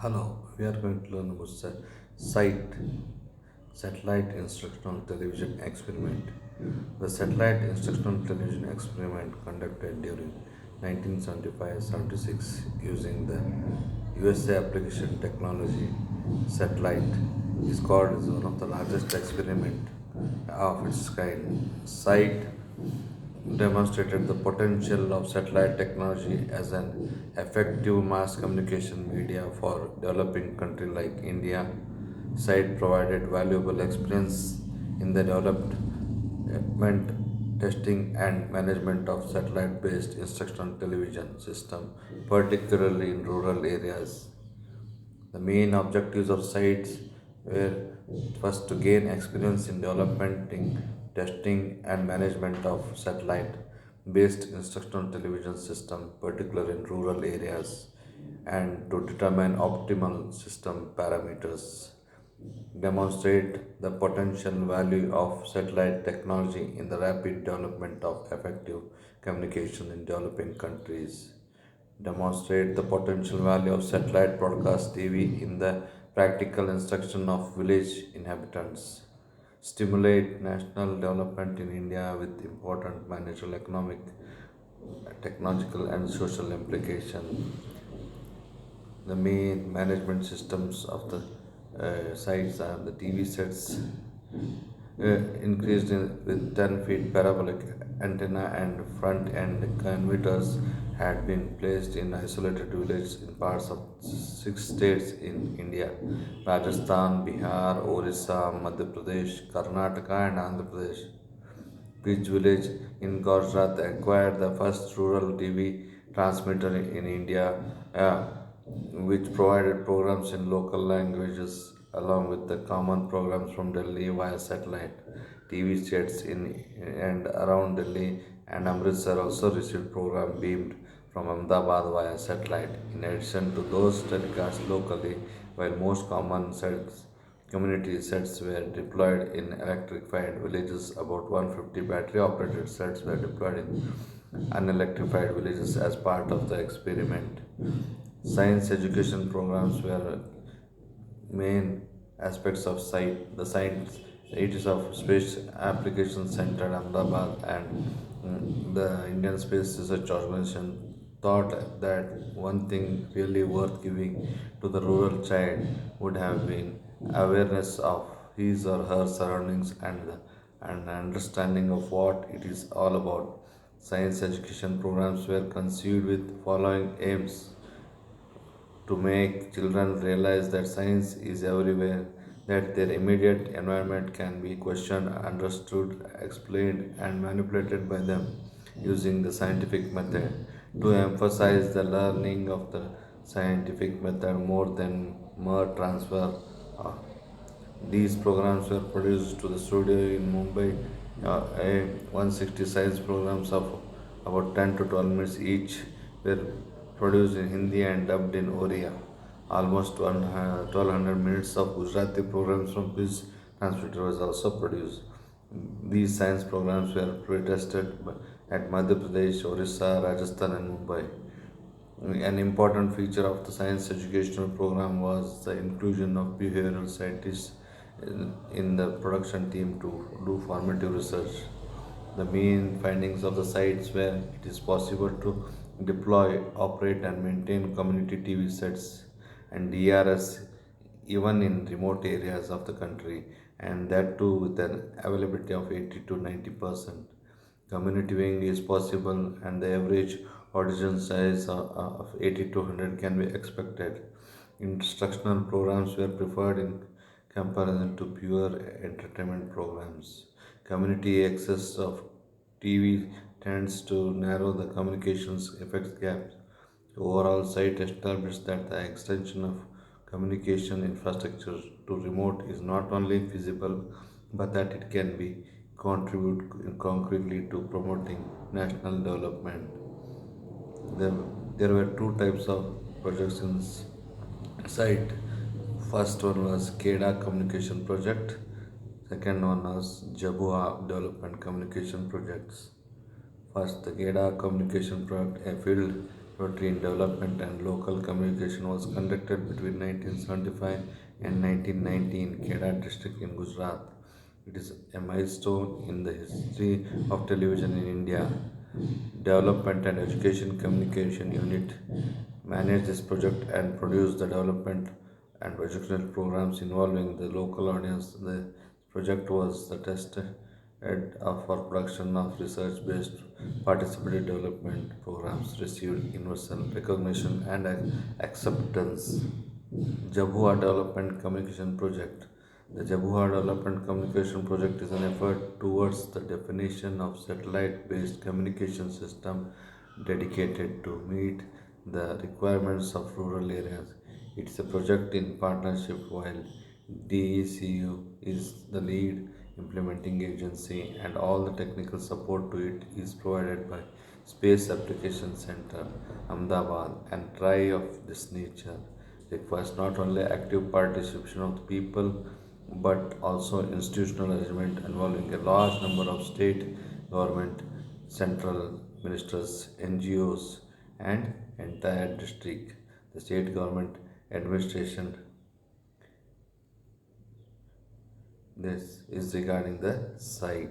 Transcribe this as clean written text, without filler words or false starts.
Hello, we are going to learn about SITE, Satellite Instructional Television Experiment. The Satellite Instructional Television Experiment conducted during 1975-76 using the USA application technology satellite is called as one of the largest experiment of its kind. SITE demonstrated the potential of satellite technology as an effective mass communication media for developing country like India. Site provided valuable experience in the development, testing and management of satellite-based instructional television system, particularly in rural areas. The main objectives of sites were first to gain experience in developing, testing, and management of satellite based instructional television system, particularly in rural areas, and to determine optimal system parameters. Demonstrate the potential value of satellite technology in the rapid development of effective communication in developing countries. Demonstrate the potential value of satellite broadcast TV in the practical instruction of village inhabitants. Stimulate national development in India with important financial, economic, technological, and social implication. The main management systems of the sites are the TV sets increased with 10 feet parabolic antenna and front end converters had been placed in isolated villages in parts of six states in India: Rajasthan, Bihar, Orissa, Madhya Pradesh, Karnataka, and Andhra Pradesh. Each village in Gujarat acquired the first rural TV transmitter in India, which provided programs in local languages along with the common programs from Delhi via satellite. TV sets in and around Delhi and Amritsar also received program beamed from Ahmedabad via satellite. In addition to those telecasts locally, while most common sets community sets were deployed in electrified villages. About 150 battery operated sets were deployed in unelectrified villages as part of the experiment. Science education programs were main aspects of site. The science it is of Space Application Center Ahmedabad and the Indian Space Research Organization thought that one thing really worth giving to the rural child would have been awareness of his or her surroundings and understanding of what it is all about. Science education programs were conceived with following aims: to make children realize that science is everywhere, that their immediate environment can be questioned, understood, explained, and manipulated by them using the scientific method, to emphasize the learning of the scientific method more than mere transfer. uh, these programs were produced to the studio in Mumbai, a 160 science programs of about 10 to 12 minutes each were produced in Hindi and dubbed in Oriya. Almost 1200 minutes of Gujarati programs from this transmitter was also produced. These science programs were pre-tested at Madhya Pradesh, Orissa, Rajasthan, and Mumbai. An important feature of the science educational program was the inclusion of behavioral scientists in the production team to do formative research. The main findings of the sites were it is possible to deploy, operate, and maintain community TV sets and DRS even in remote areas of the country, and that too with an availability of 80 to 90%. Community viewing is possible, and the average audience size of 80 to 100 can be expected. Instructional programs were preferred in comparison to pure entertainment programs. Community access of TV tends to narrow the communications effects gaps. Overall, site established that the extension of communication infrastructure to remote is not only feasible but that it can be contribute concretely to promoting national development. There, there were two types of projections site. First one was KEDA Communication Project. Second one was Jabua Development Communication Projects. First, the GEDA communication project, a field Routine development and local communication was conducted between 1975 and 1990 in Kedah district in Gujarat. It is a milestone in the history of television in India. Development and Education Communication Unit managed this project and produced the development and educational programs involving the local audience. The project was the test bed for production of research-based participative development programs received universal recognition and acceptance. Jabua Development Communication Project. The Jabua Development Communication Project is an effort towards the definition of satellite-based communication system dedicated to meet the requirements of rural areas. It's a project in partnership while DECU is the lead implementing agency and all the technical support to it is provided by Space Application Center, Ahmedabad and try of this nature requires not only active participation of the people but also institutional arrangement involving a large number of state government, central ministers, NGOs, and entire district. The state government administration. This is regarding the site.